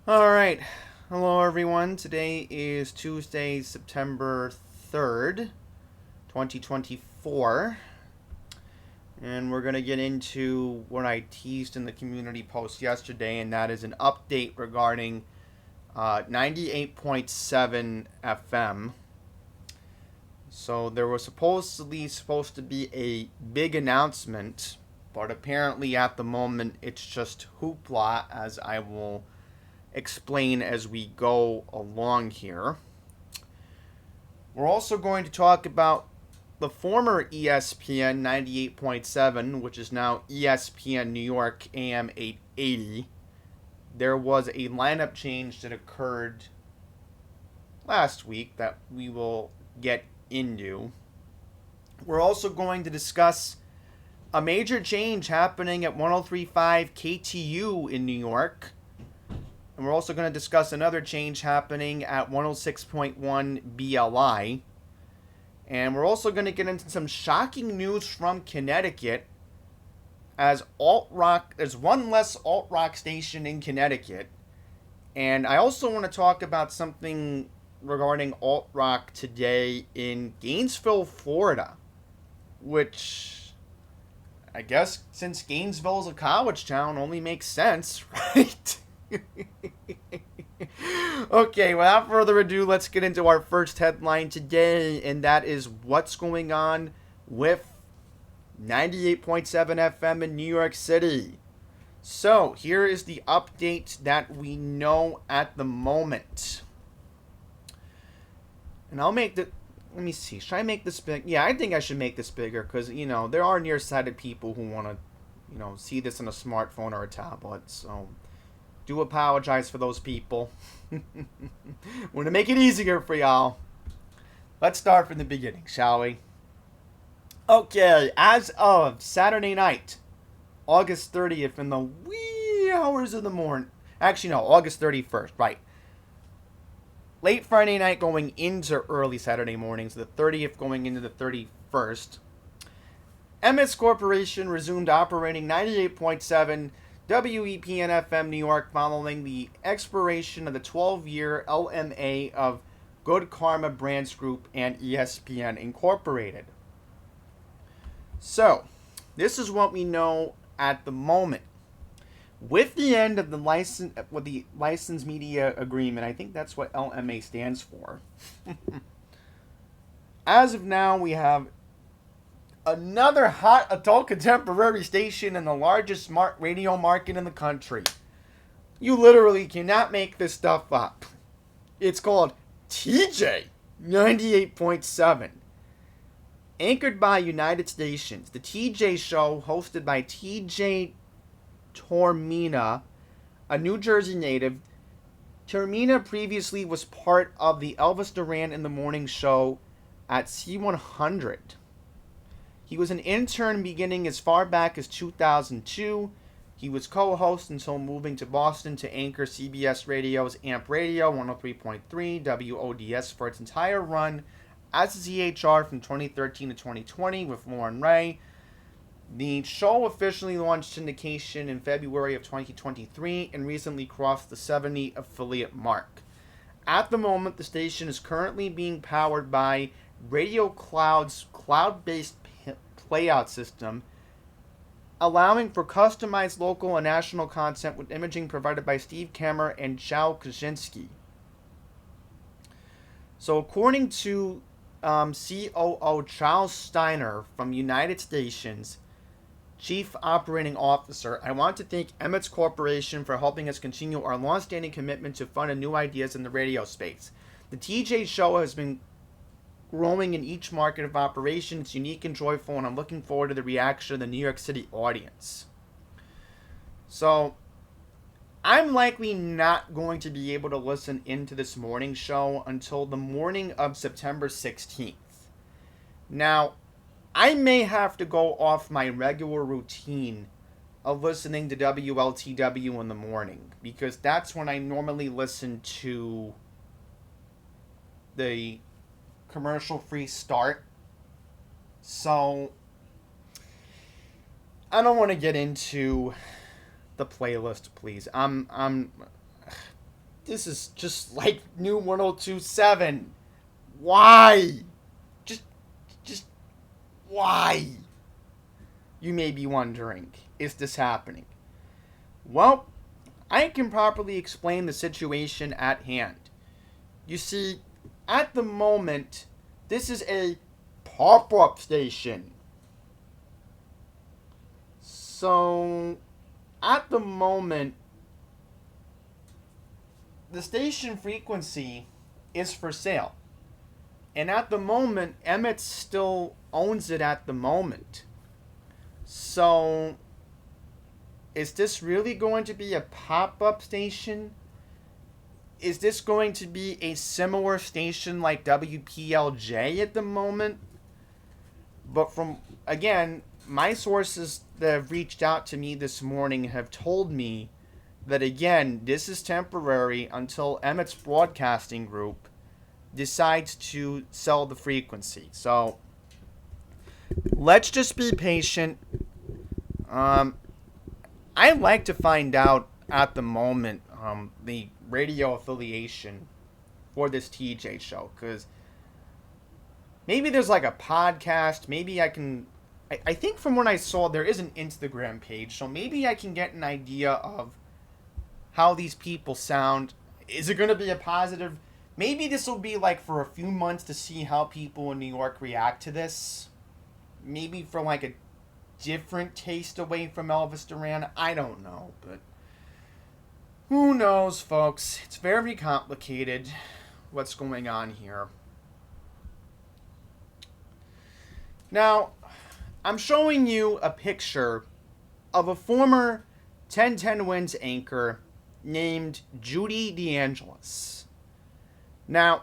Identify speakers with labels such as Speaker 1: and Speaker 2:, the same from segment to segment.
Speaker 1: All right. Hello, everyone. Today is Tuesday, September 3rd, 2024. And we're going to get into what I teased in the community post yesterday, and that is an update regarding 98.7 FM. So there was supposed to be a big announcement, but apparently at the moment it's just hoopla, as I will explain as we go along here. We're also going to talk about the former ESPN 98.7, which is now ESPN New York AM 880. There was a lineup change that occurred last week that we will get into. We're also going to discuss a major change happening at 103.5 KTU in New York. And we're also going to discuss another change happening at 106.1 BLI. And we're also going to get into some shocking news from Connecticut, as alt-rock, there's one less alt-rock station in Connecticut. And I also want to talk about something regarding alt-rock today in Gainesville, Florida, which I guess since Gainesville is a college town only makes sense, right? Okay, without further ado, let's get into our first headline today, and that is what's going on with 98.7 FM in New York City. So, here is the update that we know at the moment. And I'll make the... Let me see. Should I make this big? Yeah, I think I should make this bigger because, there are nearsighted people who want to, see this on a smartphone or a tablet. So, do apologize for those people. Want to make it easier for y'all. Let's start from the beginning, shall we? Okay, as of Saturday night, August 30th in the wee hours of the morning. Actually, no, August 31st, right. Late Friday night going into early Saturday morning, so the 30th going into the 31st. Emmis Corporation resumed operating 98.7 WEPN FM New York following the expiration of the 12-year LMA of Good Karma Brands Group and ESPN Incorporated. So, this is what we know at the moment. With the end of the license media agreement, I think that's what LMA stands for. As of now, we have another hot adult contemporary station in the largest smart radio market in the country. You literally cannot make this stuff up. It's called TJ 98.7. Anchored by United Stations, the TJ show, hosted by TJ Tormina, a New Jersey native. Tormina previously was part of the Elvis Duran in the Morning show at C100. He was an intern beginning as far back as 2002. He was co-host until moving to Boston to anchor CBS Radio's AMP Radio 103.3 WODS for its entire run as a ZHR from 2013 to 2020 with Lauren Ray. The show officially launched syndication in February of 2023 and recently crossed the 70 affiliate mark. At the moment, the station is currently being powered by Radio Cloud's cloud-based playout system, allowing for customized local and national content with imaging provided by Steve Kammer and Joe Kaczynski. So according to COO Charles Steiner from United Stations, Chief Operating Officer, I want to thank Emmis Corporation for helping us continue our long-standing commitment to fun and new ideas in the radio space. The TJ show has been growing in each market of operation. It's unique and joyful, and I'm looking forward to the reaction of the New York City audience. So, I'm likely not going to be able to listen into this morning show until the morning of September 16th. Now, I may have to go off my regular routine of listening to WLTW in the morning, because that's when I normally listen to the commercial-free start. So, I don't want to get into the playlist, please. This is just like new 1027. Why? Just, just, why? You may be wondering, is this happening? Well, I can properly explain the situation at hand. You see, at the moment, this is a pop-up station. So, at the moment, the station frequency is for sale. And at the moment, Emmis still owns it at the moment. So, is this really going to be a pop-up station? Is this going to be a similar station like WBLI at the moment? But from, again, my sources that have reached out to me this morning have told me that, again, this is temporary until Emmis Broadcasting Group decides to sell the frequency. So, let's just be patient. I'd like to find out at the moment the radio affiliation for this TJ show, because maybe there's like a podcast. Maybe I can. I think from what I saw, there is an Instagram page, so maybe I can get an idea of how these people sound. Is it going to be a positive? Maybe this will be like for a few months to see how people in New York react to this. Maybe for like a different taste away from Elvis Duran. I don't know, but who knows, folks? It's very complicated what's going on here. Now, I'm showing you a picture of a former 1010 Wins anchor named Judy DeAngelis. Now,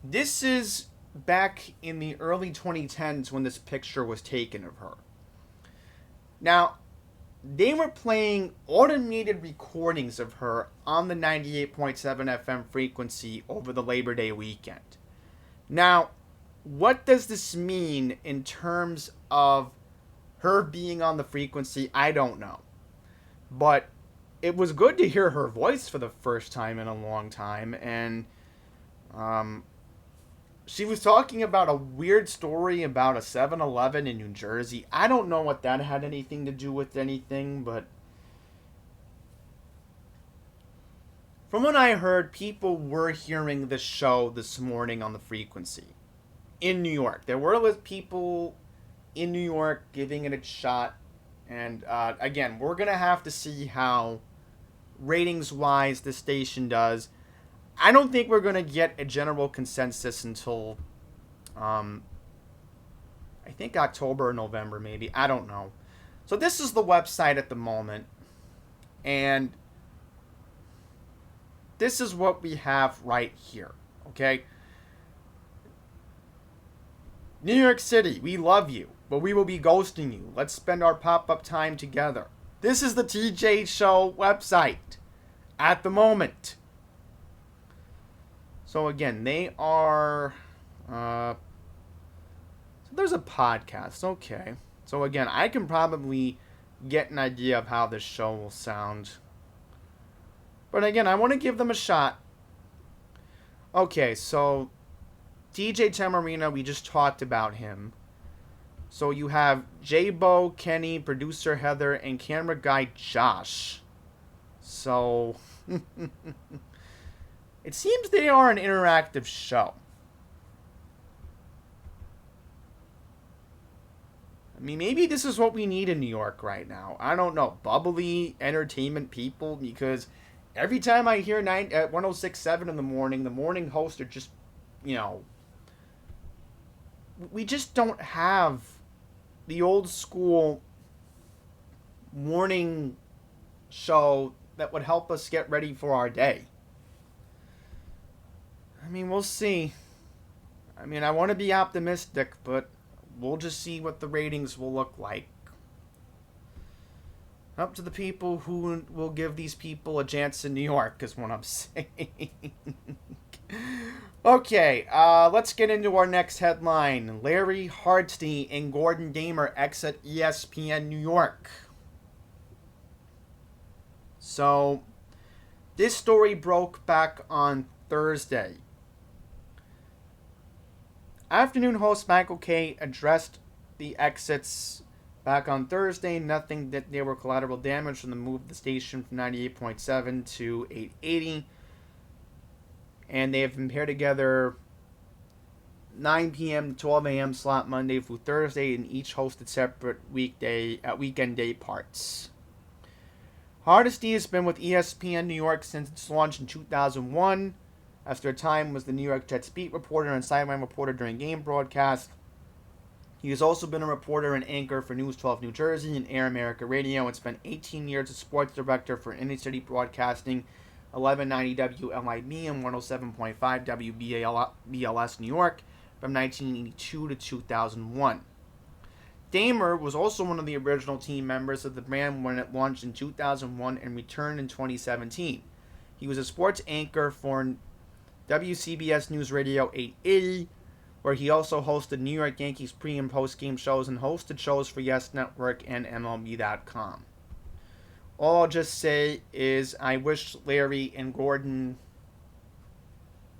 Speaker 1: this is back in the early 2010s when this picture was taken of her. Now, they were playing automated recordings of her on the 98.7 FM frequency over the Labor Day weekend. Now, what does this mean in terms of her being on the frequency? I don't know. But it was good to hear her voice for the first time in a long time, and she was talking about a weird story about a 7-Eleven in New Jersey. I don't know what that had anything to do with anything, but from what I heard, people were hearing the show this morning on the frequency in New York. There were people in New York giving it a shot, and again, we're going to have to see how ratings-wise the station does. I don't think we're going to get a general consensus until, I think October or November, maybe. I don't know. So this is the website at the moment. And this is what we have right here. Okay? New York City, we love you, but we will be ghosting you. Let's spend our pop-up time together. This is the TJ Show website at the moment. So again, they are, so there's a podcast, okay. So again, I can probably get an idea of how this show will sound. But again, I want to give them a shot. Okay, so DJ Tamarina, we just talked about him. So you have J-Bo, Kenny, producer Heather, and camera guy Josh. So it seems they are an interactive show. I mean, maybe this is what we need in New York right now. I don't know. Bubbly entertainment people, because every time I hear 1067 in the morning hosts are just, we just don't have the old school morning show that would help us get ready for our day. I mean, we'll see. I mean, I want to be optimistic, but we'll just see what the ratings will look like. Up to the people who will give these people a chance in New York, is what I'm saying. Okay, let's get into our next headline. Larry Hardesty and Gordon Damer exit ESPN New York. So, This story broke back on Thursday. Afternoon host Michael Kay addressed the exits back on Thursday, nothing that there were collateral damage from the move of the station from 98.7 to 880. And they have been paired together 9 p.m. to 12 a.m. slot Monday through Thursday, and each hosted separate weekend day parts. Hardesty has been with ESPN New York since its launch in 2001. After a time was the New York Jets beat reporter and sideline reporter during game broadcast. He has also been a reporter and anchor for News 12 New Jersey and Air America Radio, and spent 18 years as sports director for Inner City Broadcasting, 1190 WLIB and 107.5 WBLS New York from 1982 to 2001. Damer was also one of the original team members of the brand when it launched in 2001 and returned in 2017. He was a sports anchor for WCBS News Radio 880, where he also hosted New York Yankees pre- and post-game shows and hosted shows for Yes Network and MLB.com. All I'll just say is I wish Larry and Gordon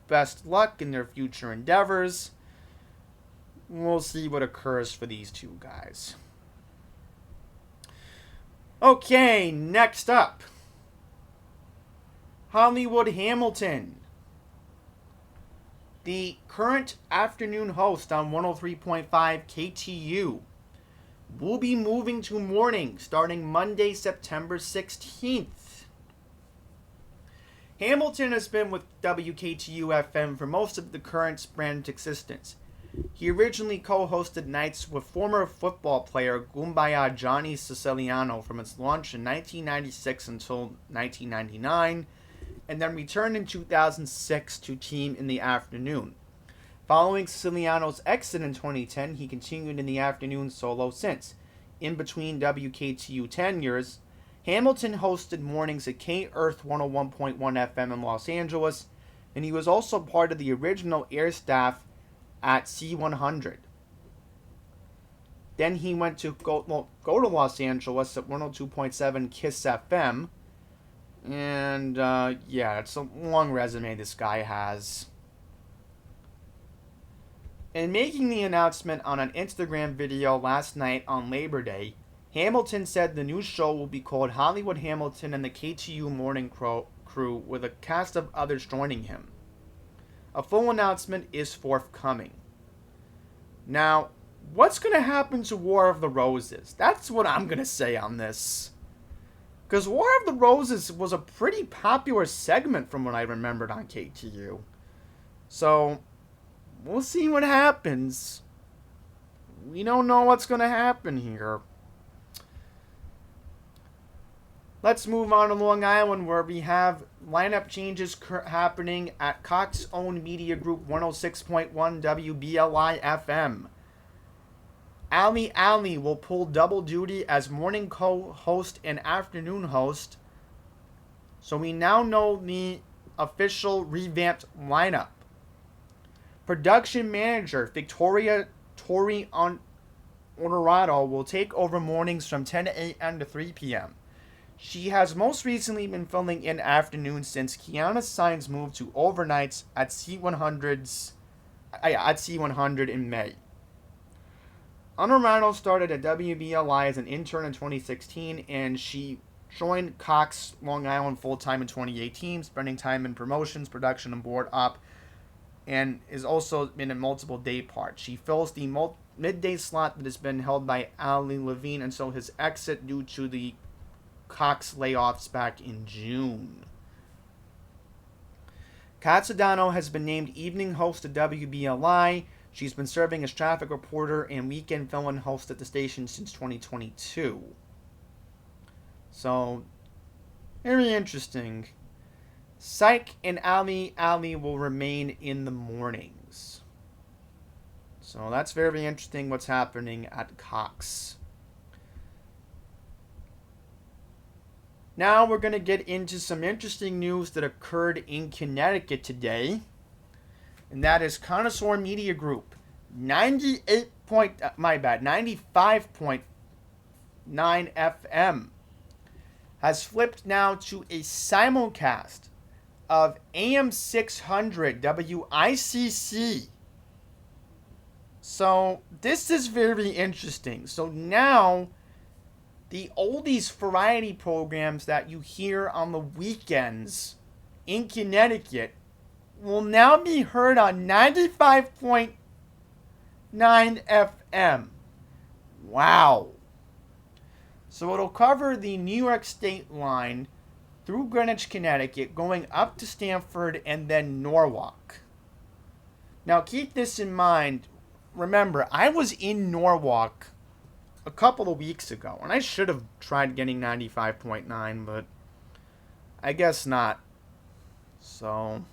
Speaker 1: best luck in their future endeavors. We'll see what occurs for these two guys. Okay, next up. Hollywood Hamilton. The current afternoon host on 103.5 KTU will be moving to morning starting Monday, September 16th. Hamilton has been with WKTU FM for most of the current brand's existence. He originally co-hosted nights with former football player Gumbaya Johnny Siciliano from its launch in 1996 until 1999, and then returned in 2006 to team in the afternoon. Following Siciliano's exit in 2010, he continued in the afternoon solo since. In between WKTU tenures, Hamilton hosted mornings at K-Earth 101.1 FM in Los Angeles, and he was also part of the original air staff at C100. Then he went to go to Los Angeles at 102.7 KISS FM. And, it's a long resume this guy has. In making the announcement on an Instagram video last night on Labor Day, Hamilton said the new show will be called Hollywood Hamilton and the KTU Morning Crew, with a cast of others joining him. A full announcement is forthcoming. Now, what's going to happen to War of the Roses? That's what I'm going to say on this. Because War of the Roses was a pretty popular segment from what I remembered on KTU. So, we'll see what happens. We don't know what's going to happen here. Let's move on to Long Island, where we have lineup changes happening at Cox Own Media Group 106.1 WBLI FM. Ali will pull double duty as morning co-host and afternoon host. So we now know the official revamped lineup. Production manager Victoria Tori Honorado will take over mornings from 10 a.m. to 3 p.m. She has most recently been filling in afternoons since Kiana Sines moved to overnights at C100 in May. Honorado started at WBLI as an intern in 2016, and she joined Cox Long Island full-time in 2018, spending time in promotions, production, and board op, and is also been in multiple day parts. She fills the midday slot that has been held by Ali Levine until his exit due to the Cox layoffs back in June. Cazzadano has been named evening host at WBLI. She's been serving as traffic reporter and weekend fill-in host at the station since 2022. So, very interesting. Syke and Ali will remain in the mornings. So that's very interesting what's happening at Cox. Now we're going to get into some interesting news that occurred in Connecticut today. And that is Connoisseur Media Group, 95.9 FM, has flipped now to a simulcast of AM 600 WICC. So this is very interesting. So now the oldies variety programs that you hear on the weekends in Connecticut will now be heard on 95.9 FM. Wow. So it'll cover the New York State line through Greenwich, Connecticut, going up to Stamford and then Norwalk. Now keep this in mind. Remember, I was in Norwalk a couple of weeks ago, and I should have tried getting 95.9, but I guess not. So,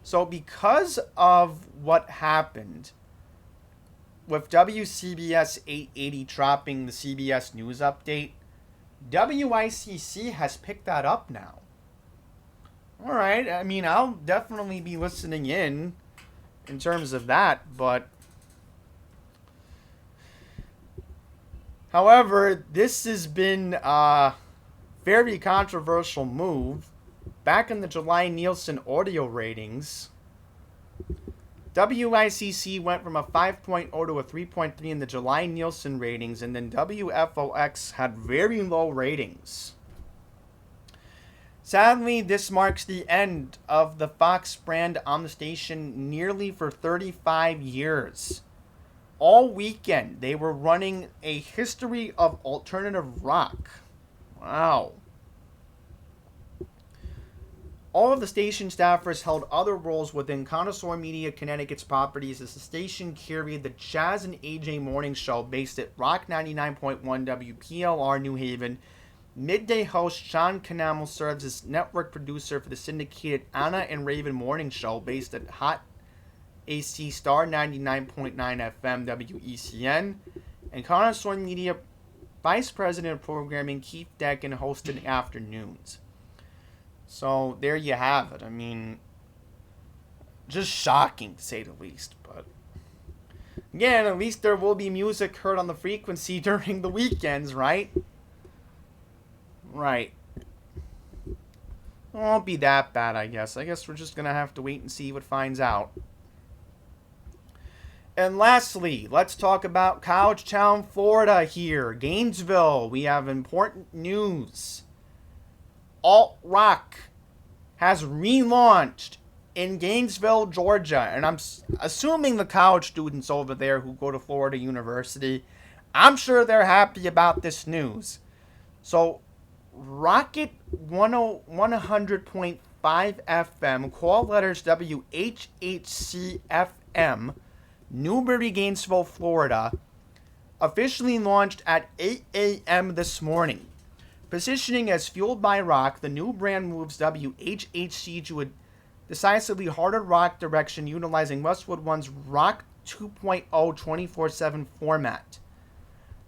Speaker 1: So because of what happened with WCBS 880 dropping the CBS News update, WICC has picked that up now. Alright, I mean, I'll definitely be listening in terms of that, but however, this has been a very controversial move. Back in the July Nielsen audio ratings, WICC went from a 5.0 to a 3.3 in the July Nielsen ratings, and then WFOX had very low ratings. Sadly, this marks the end of the Fox brand on the station nearly for 35 years. All weekend, they were running a history of alternative rock. Wow. All of the station staffers held other roles within Connoisseur Media Connecticut's properties as the station carried the Jazz and AJ morning show based at Rock 99.1 WBLI New Haven. Midday host Sean Canamo serves as network producer for the syndicated Anna and Raven morning show based at Hot AC Star 99.9 FM WECN. And Connoisseur Media Vice President of Programming Keith Decken hosted afternoons. So there you have it. I mean, just shocking to say the least. But again, at least there will be music heard on the frequency during the weekends, right? Right. It won't be that bad, I guess. I guess we're just going to have to wait and see what finds out. And lastly, let's talk about College Town, Florida here. Gainesville, we have important news. Alt Rock has relaunched in Gainesville, Georgia. And I'm assuming the college students over there who go to Florida University, I'm sure they're happy about this news. So, Rocket 100.5 FM, call letters WHHC FM, Newbury, Gainesville, Florida, officially launched at 8 a.m. this morning. Positioning as Fueled by Rock, the new brand moves WHHC to a decisively harder rock direction utilizing Westwood One's Rock 2.0 24/7 format.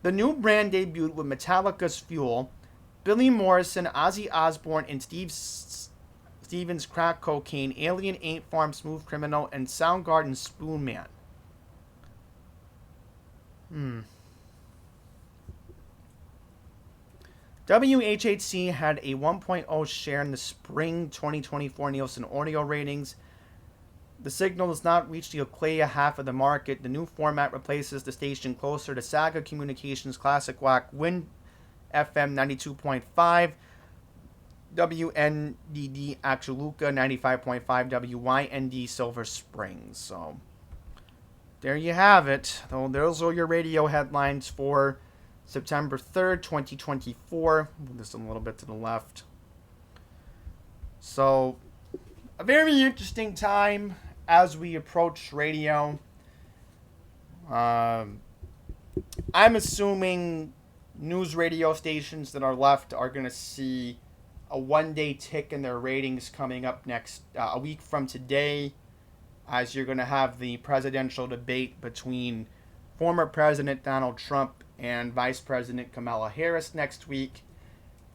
Speaker 1: The new brand debuted with Metallica's Fuel, Billy Morrison, Ozzy Osbourne, and Steve Stevens' Crack Cocaine, Alien Ain't Farm, Smooth Criminal, and Soundgarden's Spoon Man. WHHC had a 1.0 share in the spring 2024 Nielsen audio ratings. The signal does not reach the Oclea half of the market. The new format replaces the station closer to Saga Communications Classic Rock Wind FM 92.5, WNDD Achuluca 95.5, WYND Silver Springs. So there you have it. Those are your radio headlines for September 3rd, 2024. Move this a little bit to the left. So, a very interesting time as we approach radio. I'm assuming news radio stations that are left are going to see a one-day tick in their ratings coming up next a week from today, as you're going to have the presidential debate between former President Donald Trump and Vice President Kamala Harris next week.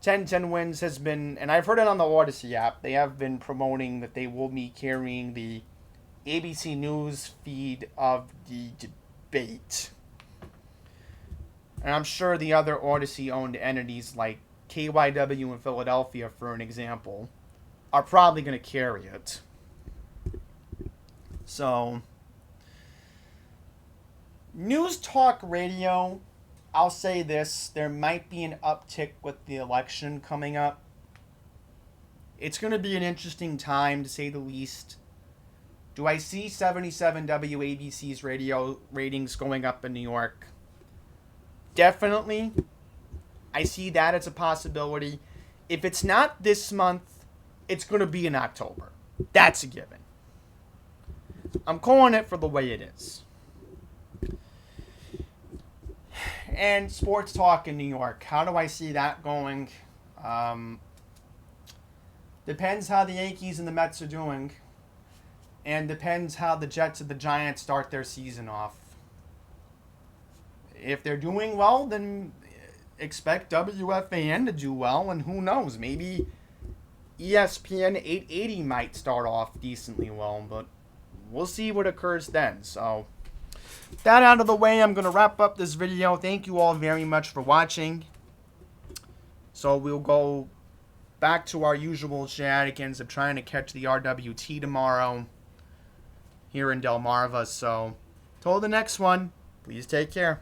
Speaker 1: 1010 Wins has been, and I've heard it on the Odyssey app, they have been promoting that they will be carrying the ABC News feed of the debate. And I'm sure the other Odyssey-owned entities like KYW in Philadelphia, for an example, are probably going to carry it. So, news talk radio, I'll say this, there might be an uptick with the election coming up. It's going to be an interesting time, to say the least. Do I see 77 WABC's radio ratings going up in New York? Definitely. I see that as a possibility. If it's not this month, it's going to be in October. That's a given. I'm calling it for the way it is. And sports talk in New York. How do I see that going? Depends how the Yankees and the Mets are doing. And depends how the Jets and the Giants start their season off. If they're doing well, then expect WFAN to do well. And who knows, maybe ESPN 880 might start off decently well. But we'll see what occurs then. So, that out of the way, I'm going to wrap up this video. Thank you all very much for watching. So, we'll go back to our usual shenanigans of trying to catch the RWT tomorrow here in Delmarva. So, till the next one, please take care.